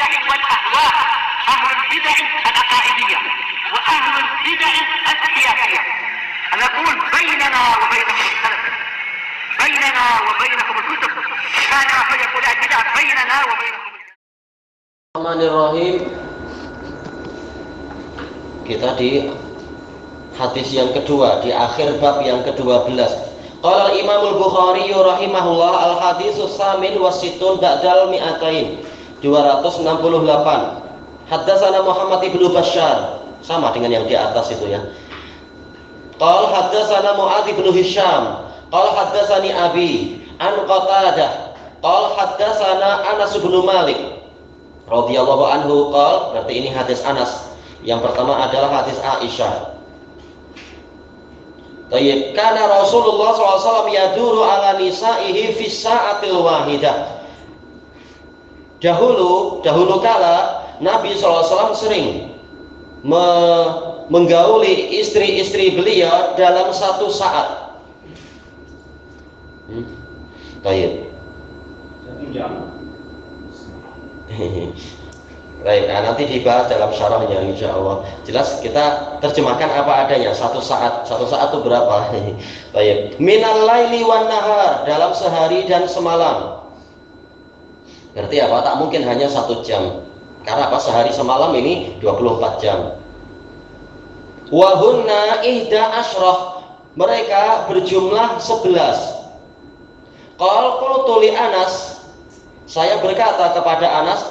البدع والأهواء، أهل البدع العقائدية وأهل البدع السياسية. نقول بيننا وبينكم السلف، بيننا وبينكم الكتب، كان فيقول البدع بيننا وبينكم. Bismillahirrahmanirrahim. Kita di hadis yang kedua, di akhir bab yang ke-12. Qala al-Imam al-Bukhari rahimahullah al-haditsus samin wasitun ba'dal mi'atain, 268. Haddatsana Muhammad ibnu Bashar, sama dengan yang di atas itu ya. Qala haddatsana Mu'adz ibnu Hisham, qala haddatsani abi an Qatadah, qala haddatsana Anas bin Malik radhiyallahu anhu qala, berarti ini hadis Anas. Yang pertama adalah hadis Aisyah. Tayyib, kana Rasulullah SAW yaduru ala nisaihi fi sa'atil wahidah. Dahulu kala Nabi SAW sering menggauli istri-istri beliau dalam satu saat. Tayyib. 1 jam. Baik, nah nanti dibahas dalam syarahnya insyaallah. Jelas kita terjemahkan apa adanya. Satu saat itu berapa? Baik. Minal laili wan nahar, dalam sehari dan semalam. Berarti apa? Tak mungkin hanya 1 jam. Karena apa? Sehari semalam ini 24 jam. Wa hunna ihda asyrah, mereka berjumlah 11. Qultu li Anas, saya berkata kepada Anas,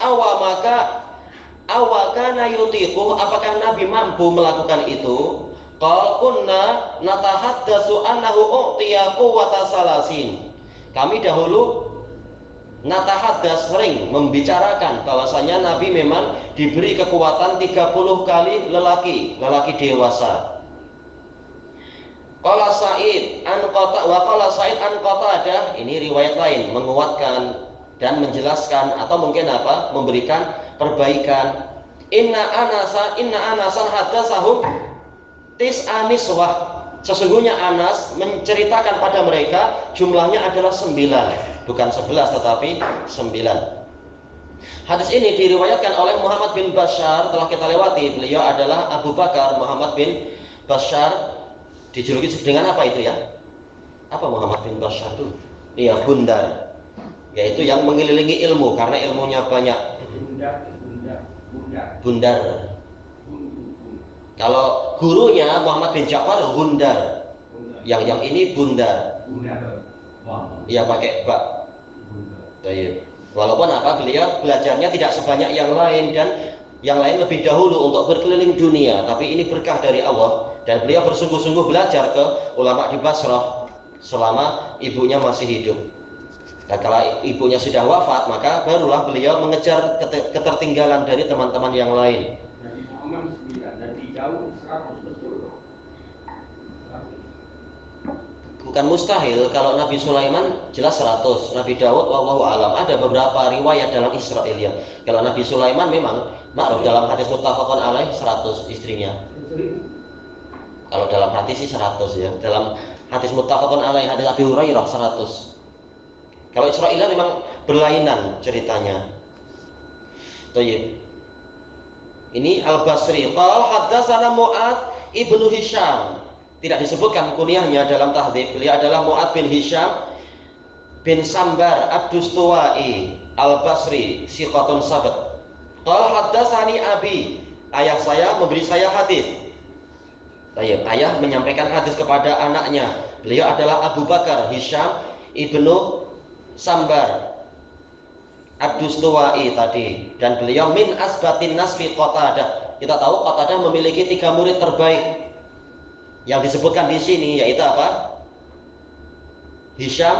awakana yutiquh, apakah Nabi mampu melakukan itu? Qal kunna natahaddatsu annahu u'tiya quwwata salasin. Kami dahulu natahaddas, sering membicarakan bahwasanya Nabi memang diberi kekuatan 30 kali lelaki dewasa. Qala Sa'id an Qatadah, ini riwayat lain menguatkan dan menjelaskan atau mungkin apa? Memberikan perbaikan. Inna Anasan hadatsahum tis'a niswah. Sesungguhnya Anas menceritakan pada mereka jumlahnya adalah 9, bukan 11 tetapi 9. Hadis ini diriwayatkan oleh Muhammad bin Bashar, telah kita lewati. Beliau adalah Abu Bakar Muhammad bin Bashar, dijuluki dengan apa itu ya? Apa Muhammad bin Bashar itu? Iya, Bundar, yaitu yang mengelilingi ilmu karena ilmunya banyak. Bundar. Kalau gurunya Muhammad bin Ja'far Gundar. Yang ini Bundar. Iya, pakai bak. Baik. Walaupun apa, beliau belajarnya tidak sebanyak yang lain dan yang lain lebih dahulu untuk berkeliling dunia, tapi ini berkah dari Allah dan beliau bersungguh-sungguh belajar ke ulama di Basrah selama ibunya masih hidup. Dan kalau ibunya sudah wafat, maka barulah beliau mengejar ketertinggalan dari teman-teman yang lain. Nabi Muhammad 9 dan di Daud 100 betul. Bukan mustahil, kalau Nabi Sulaiman jelas 100, Nabi Daud wallahu alam. Ada beberapa riwayat dalam Israiliyah. Kalau Nabi Sulaiman memang ma'ruf dalam hadis muttafaqun alaih 100 istrinya. Kalau dalam hadis sih 100 ya. Dalam hadis muttafaqun alaih hadis Abi Hurairah 100. Kalau Israiliyah memang berlainan ceritanya. Thayyib. Ini Al-Basri qala haddatsana Mu'adz ibnu Hisham. Tidak disebutkan kunyahnya dalam tahdzib. Beliau adalah Mu'adz bin Hisham bin Sambar Ad-Dustuwai Al-Basri, siqatun sabat. Qala haddatsani abi, ayah saya memberi saya hadis. Ayah menyampaikan hadis kepada anaknya. Beliau adalah Abu Bakar Hisham ibnu Sambar Ad-Dustuwai tadi, dan beliau min asbatin nas fi Qatadah. Kita tahu Qatadah memiliki 3 murid terbaik. Yang disebutkan di sini yaitu apa? Hisham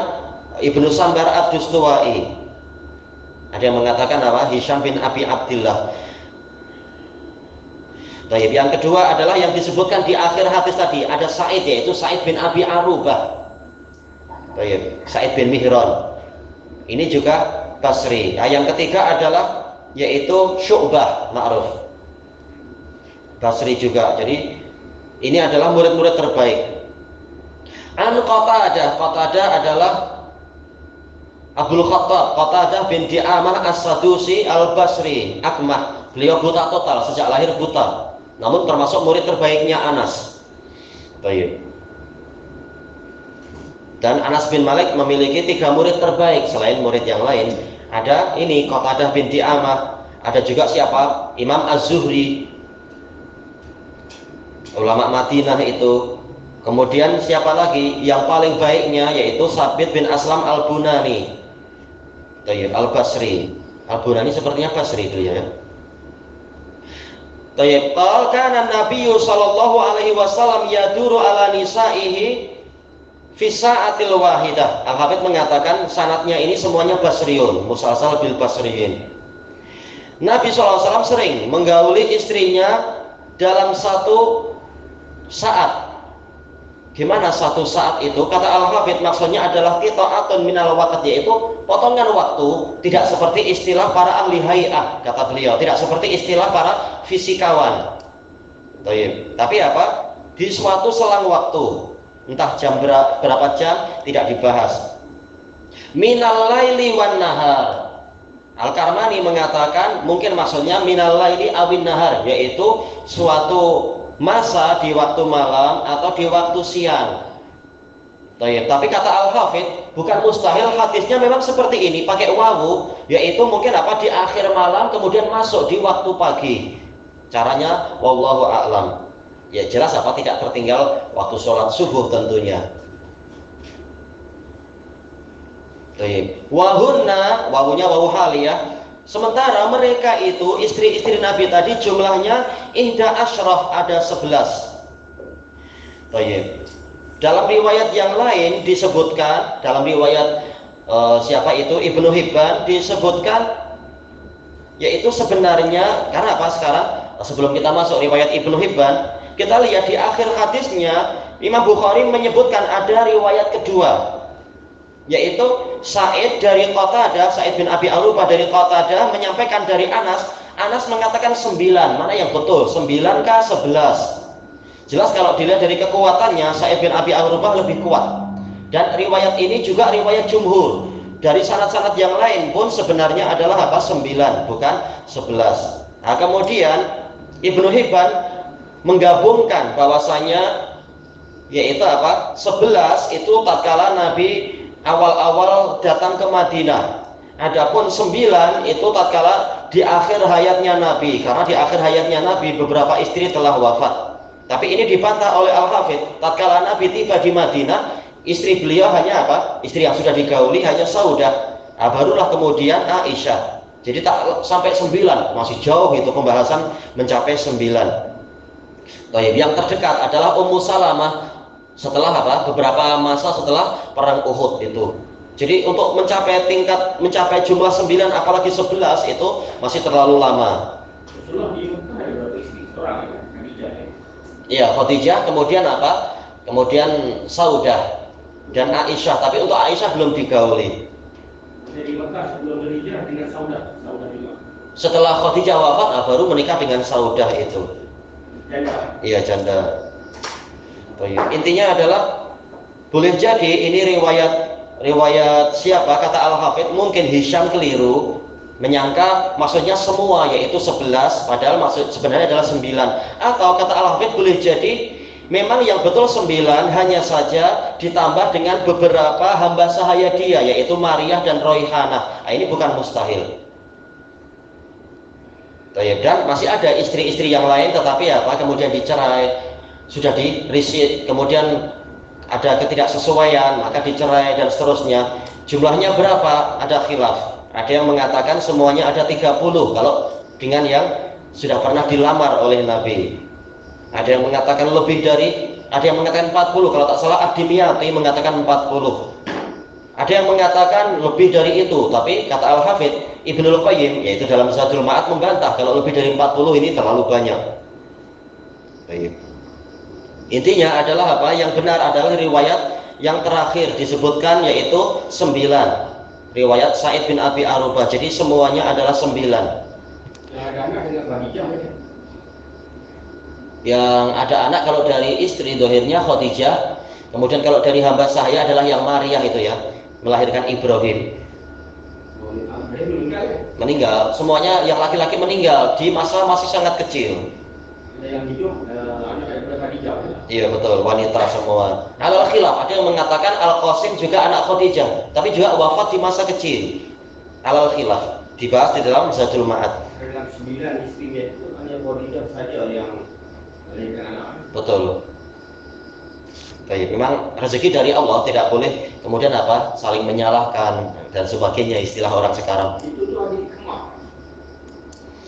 ibnu Sambar Ad-Dustuwai. Ada yang mengatakan apa? Hisham bin Abi Abdillah. Baik, yang kedua adalah yang disebutkan di akhir hadis tadi, ada Sa'id, yaitu Sa'id bin Abi Arubah. Baik, Sa'id bin Mihran. Ini juga Basri. Nah, yang ketiga adalah yaitu Syu'bah, ma'ruf. Basri juga. Jadi ini adalah murid-murid terbaik. An Qatadah adalah Abdul Khattab Qatadah bin Di'amah As-Sadusi Al-Basri Akmah. Beliau buta total, sejak lahir buta, namun termasuk murid terbaiknya Anas. Baik. Dan Anas bin Malik memiliki 3 murid terbaik selain murid yang lain. Ada ini Qatadah bin Di'amah, ada juga siapa? Imam Az-Zuhri, ulama Madinah itu. Kemudian siapa lagi? Yang paling baiknya yaitu Sabit bin Aslam Al-Bunani, Al-Basri. Al-Bunani sepertinya Basri itu ya. Tayyib, qala kana Nabi sallallahu alaihi wasallam yaduru ala nisaihi fi sa'atil wahidah. Al-Hafidz mengatakan sanadnya ini semuanya Basriun, musalsal bil Basriyin. Nabi SAW sering menggauli istrinya dalam satu saat. Gimana satu saat itu? Kata Al-Hafidz maksudnya adalah qita'atun minal waqt, yaitu potongan waktu, tidak seperti istilah para ahli hay'ah, kata beliau, tidak seperti istilah para fisikawan. Tapi apa? Di suatu selang waktu, entah jam berapa jam tidak dibahas. Minal laili wan nahar. Al-Karmani mengatakan mungkin maksudnya minal laili awin nahar, yaitu suatu masa di waktu malam atau di waktu siang. Tapi kata Al-Hafidz bukan mustahil hadisnya memang seperti ini, pakai wawu, yaitu mungkin apa, di akhir malam kemudian masuk di waktu pagi. Caranya wallahu a'lam. Ya jelas apa, tidak tertinggal waktu sholat subuh tentunya. Wahunna, wawunya wawu haliyah. Sementara mereka itu istri-istri Nabi tadi jumlahnya ihda asyraf, ada 11. Dalam riwayat yang lain disebutkan, dalam riwayat siapa itu Ibnu Hibban disebutkan, yaitu sebenarnya karena apa sekarang sebelum kita masuk riwayat Ibnu Hibban, kita lihat di akhir hadisnya Imam Bukhari menyebutkan ada riwayat kedua, yaitu Sa'id dari Qatadah, Sa'id bin Abi Arubah dari Qatadah menyampaikan dari Anas. Anas mengatakan 9. Mana yang betul? 9 kah 11? Jelas kalau dilihat dari kekuatannya Sa'id bin Abi Arubah lebih kuat. Dan riwayat ini juga riwayat jumhur. Dari sanad-sanad yang lain pun sebenarnya adalah apa? 9, bukan 11. Nah, kemudian Ibnu Hibban menggabungkan bahwasanya yaitu apa? 11 itu tatkala Nabi awal-awal datang ke Madinah. Adapun 9 itu tatkala di akhir hayatnya Nabi, karena di akhir hayatnya Nabi beberapa istri telah wafat. Tapi ini dibantah oleh Al-Hafidz. Tatkala Nabi tiba di Madinah, istri beliau hanya apa? Istri yang sudah digauli hanya Saudah. Nah, barulah kemudian Aisyah. Jadi tak sampai 9, masih jauh itu pembahasan mencapai 9. Yang terdekat adalah Ummu Salamah. Setelah apa? Beberapa masa setelah perang Uhud itu. Jadi untuk mencapai jumlah 9 apalagi 11 itu masih terlalu lama. Iya, Khadijah, kemudian apa? Kemudian Saudah dan Aisyah, tapi untuk Aisyah belum digauli. Jadi Mekah sebelum berhijrah dengan Saudah juga. Setelah Khadijah wafat, baru menikah dengan Saudah itu. Janda. Iya, janda. Intinya adalah boleh jadi ini riwayat siapa, kata Al-Hafidz mungkin Hisham keliru menyangka maksudnya semua yaitu 11, padahal maksud sebenarnya adalah 9. Atau kata Al-Hafidz boleh jadi memang yang betul 9, hanya saja ditambah dengan beberapa hamba sahaya dia yaitu Maryah dan Roihanah. Nah, ini bukan mustahil. Dan masih ada istri-istri yang lain tetapi apa kemudian dicerai, sudah dirisit, kemudian ada ketidaksesuaian maka dicerai dan seterusnya. Jumlahnya berapa? Ada khilaf. Ada yang mengatakan semuanya ada 30 kalau dengan yang sudah pernah dilamar oleh Nabi. Ada yang mengatakan lebih dari, ada yang mengatakan 40, kalau tak salah Ad-Dimyati mengatakan 40. Ada yang mengatakan lebih dari itu, tapi kata Al-Hafidz Ibnul Qayyim yaitu dalam Zadul Ma'ad membantah kalau lebih dari 40 ini terlalu banyak. Baik. Intinya adalah apa? Yang benar adalah riwayat yang terakhir disebutkan yaitu 9. Riwayat Sa'id bin Abi Arubah. Jadi semuanya adalah 9. Yang ada anak kalau dari istri dohirnya Khadijah. Kemudian kalau dari hamba sahaya adalah yang Maryah itu ya, melahirkan Ibrahim. meninggal. Semuanya yang laki-laki meninggal di masa masih sangat kecil. Yang hidup anak daripada Khadijah. Iya betul, wanita semua. Alal khilaf, ada yang mengatakan Al-Qasim juga anak Khadijah, tapi juga wafat di masa kecil. Alal khilaf, dibahas di dalam Zadul Ma'ad. Dalam 9 istrinya itu hanya Khadijah saja yang melahirkan anak. Betul. Baik, memang rezeki dari Allah, tidak boleh kemudian apa? Saling menyalahkan dan sebagainya, istilah orang sekarang. Itu tuh ada hikmah.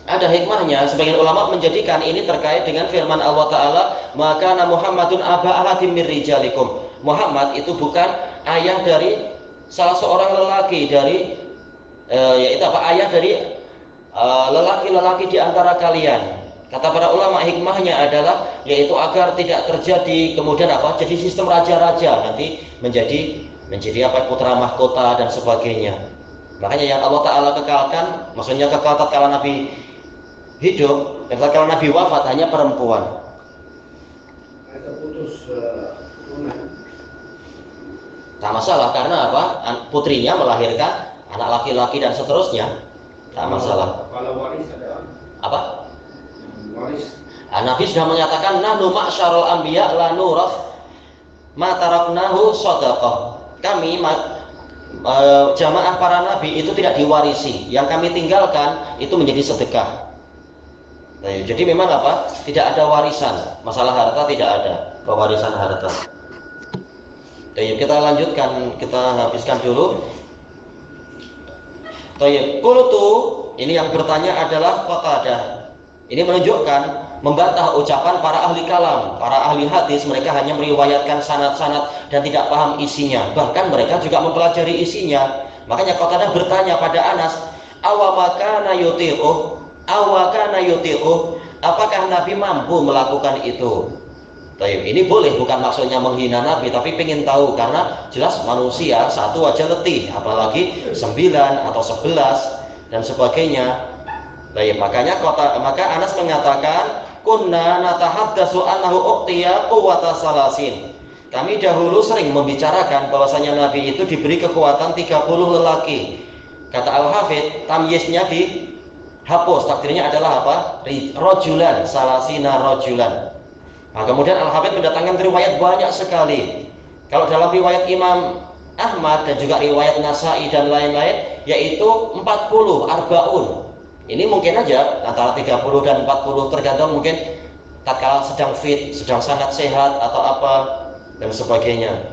Ada hikmahnya. Sebagian ulama menjadikan ini terkait dengan firman Allah Ta'ala, maka Muhammadun aba ahadim mir rijalikum. Muhammad itu bukan ayah dari salah seorang lelaki dari yaitu apa? Ayah dari lelaki-lelaki di antara kalian. Kata para ulama, hikmahnya adalah yaitu agar tidak terjadi kemudian apa? Jadi sistem raja-raja nanti menjadi apa? Putra mahkota dan sebagainya. Makanya yang Allah Ta'ala kekalkan, maksudnya kekal tatkala Nabi hidup, tatkala Nabi wafat hanya perempuan. Terputus turunan. Tak masalah, karena apa? Putrinya melahirkan anak laki-laki dan seterusnya. Tak masalah. Kalau waris ada Apa? waris. Nabi sudah menyatakan, nahnu ma'syarul anbiya la nurath ma taraknahu shadaqah. Kami jamaah para nabi itu tidak diwarisi. Yang kami tinggalkan itu menjadi sedekah. Nah, jadi memang apa? Tidak ada warisan. Masalah harta tidak ada, pewarisan harta. Baik, kita lanjutkan, kita habiskan dulu. Baik, qultu, ini yang bertanya adalah Qatadah. Ini menunjukkan membantah ucapan para ahli kalam, para ahli hadis. Mereka hanya meriwayatkan sanad-sanad dan tidak paham isinya. Bahkan mereka juga mempelajari isinya. Makanya Qatadah bertanya pada Anas, awakana yuti'u, apakah Nabi mampu melakukan itu? Taib. Ini boleh, bukan maksudnya menghina Nabi, tapi pengen tahu, karena jelas manusia satu aja letih, apalagi 9 atau 11 dan sebagainya. Taib. Maka Anas mengatakan, kunna natahaddatsu annahu uqtiya quwwata salasin. Kami dahulu sering membicarakan bahwasanya Nabi itu diberi kekuatan 30 lelaki. Kata Al-Hafidz, tamyiznya dihapus, takdirnya adalah apa? Rojulan, salasina rojulan. Nah, kemudian Al-Hafidz mendatangkan riwayat banyak sekali. Kalau dalam riwayat Imam Ahmad dan juga riwayat Nasai dan lain-lain, yaitu 40 arbaun. Ini mungkin aja antara 30 dan 40, tergantung mungkin tatkala sedang fit, sedang sangat sehat atau apa dan sebagainya.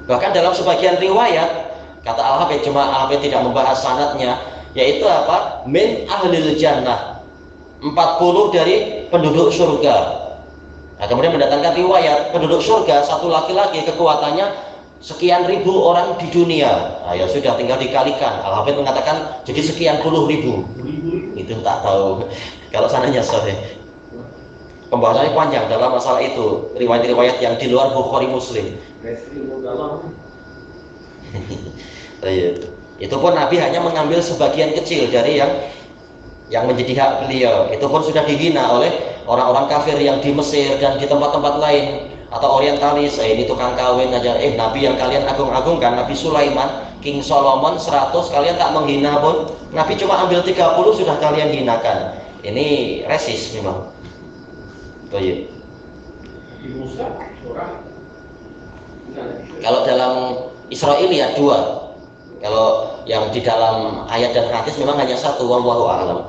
Bahkan dalam sebagian riwayat, kata Al-Hafidz, cuma Al-Hafidz tidak membahas sanadnya, yaitu apa? Min ahlil jannah, 40 dari penduduk surga. Nah, kemudian mendatangkan riwayat penduduk surga satu laki-laki kekuatannya sekian ribu orang di dunia. Nah, ya sudah, tinggal dikalikan. Al-Hafidz mengatakan jadi sekian puluh ribu. Itu tak tahu. Kalau sananya sahih. Pembahasannya panjang dalam masalah itu. Riwayat-riwayat yang di luar Bukhari Muslim. Itu pun Nabi hanya mengambil sebagian kecil dari yang menjadi hak beliau. Itu pun sudah dihina oleh orang-orang kafir yang di Mesir dan di tempat-tempat lain, atau orientalis. Ini tukang kawin aja. Nabi yang kalian agung-agungkan, Nabi Sulaiman, King Solomon 100, kalian tak menghina pun. Nabi cuma ambil 30 sudah kalian hinakan. Ini resis memang. Baik. Kalau dalam Israiliyat 2. Kalau yang di dalam ayat dan hadis memang hanya satu, wallahu a'lam.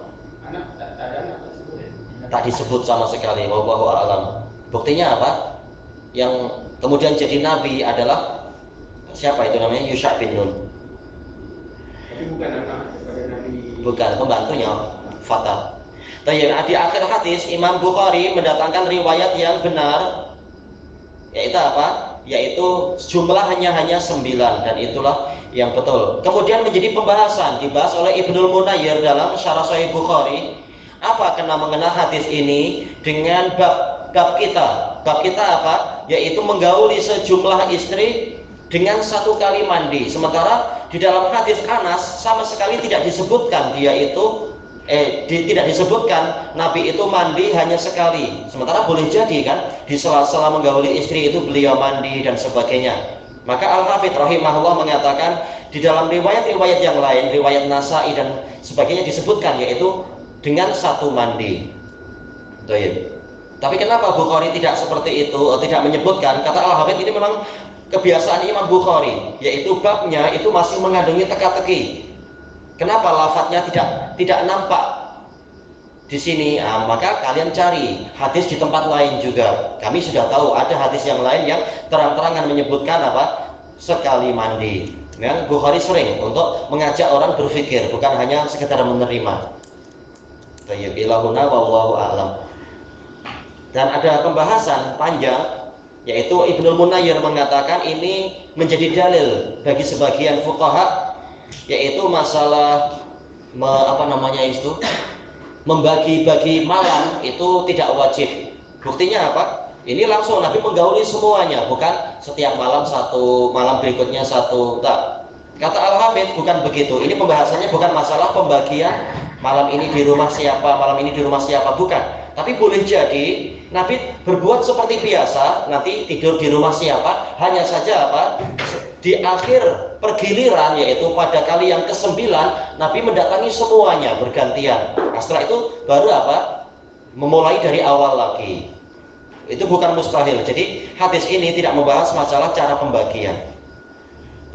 Tak disebut sama sekali, wallahu a'lam. Buktinya apa? Yang kemudian jadi nabi adalah siapa itu namanya? Yusha bin Nun. Tapi bukan anak daripada Nabi. Bukan, pembantunya Fatah. Di akhir hadis Imam Bukhari mendatangkan riwayat yang benar, yaitu apa? Yaitu jumlahnya hanya 9, dan itulah yang betul. Kemudian menjadi pembahasan, dibahas oleh Ibnul Munayyir dalam Syarah Sahih Bukhari. Apa kena mengenal hadis ini dengan bab kita? Bab kita apa? Yaitu menggauli sejumlah istri dengan 1 kali mandi. Sementara di dalam hadis Anas sama sekali tidak disebutkan tidak disebutkan Nabi itu mandi hanya sekali. Sementara boleh jadi kan di sela-sela menggauli istri itu beliau mandi dan sebagainya. Maka Al-Hafidz rahimahullah mengatakan di dalam riwayat-riwayat yang lain, riwayat Nasa'i dan sebagainya disebutkan yaitu dengan satu mandi. Tapi kenapa Bukhari tidak seperti itu, tidak menyebutkan? Kata Al-Hafidz, ini memang kebiasaan Imam Bukhari, yaitu babnya itu masih mengandungi teka-teki. Kenapa lafadznya tidak nampak di sini? Maka kalian cari hadis di tempat lain juga. Kami sudah tahu ada hadis yang lain yang terang-terangan menyebutkan apa? Sekali mandi. Yang Bukhari sering untuk mengajak orang berpikir, bukan hanya sekedar menerima. Tayyib ilahuna wallahu a'lam. Dan ada pembahasan panjang, yaitu Ibnu Munayyir mengatakan ini menjadi dalil bagi sebagian fuqaha, yaitu masalah membagi-bagi malam itu tidak wajib. Buktinya apa? Ini langsung Nabi menggauli semuanya, bukan setiap malam satu, malam berikutnya satu. Tak. Kata Al-Hafidz bukan begitu. Ini pembahasannya bukan masalah pembagian malam ini di rumah siapa, malam ini di rumah siapa, bukan. Tapi boleh jadi Nabi berbuat seperti biasa, nanti tidur di rumah siapa, hanya saja apa? Di akhir pergiliran, yaitu pada kali yang ke-9, Nabi mendatangi semuanya bergantian. Setelah itu baru apa? Memulai dari awal lagi. Itu bukan mustahil. Jadi hadis ini tidak membahas masalah cara pembagian.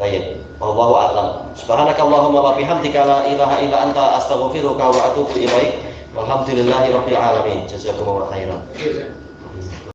Baik, wallahu a'lam. Subhanakallahumma wa bihamdika la ilaha illa anta astaghfiruka wa atubu ilaik. Walhamdulillahirabbil alamin. Jazakumullahu khairan.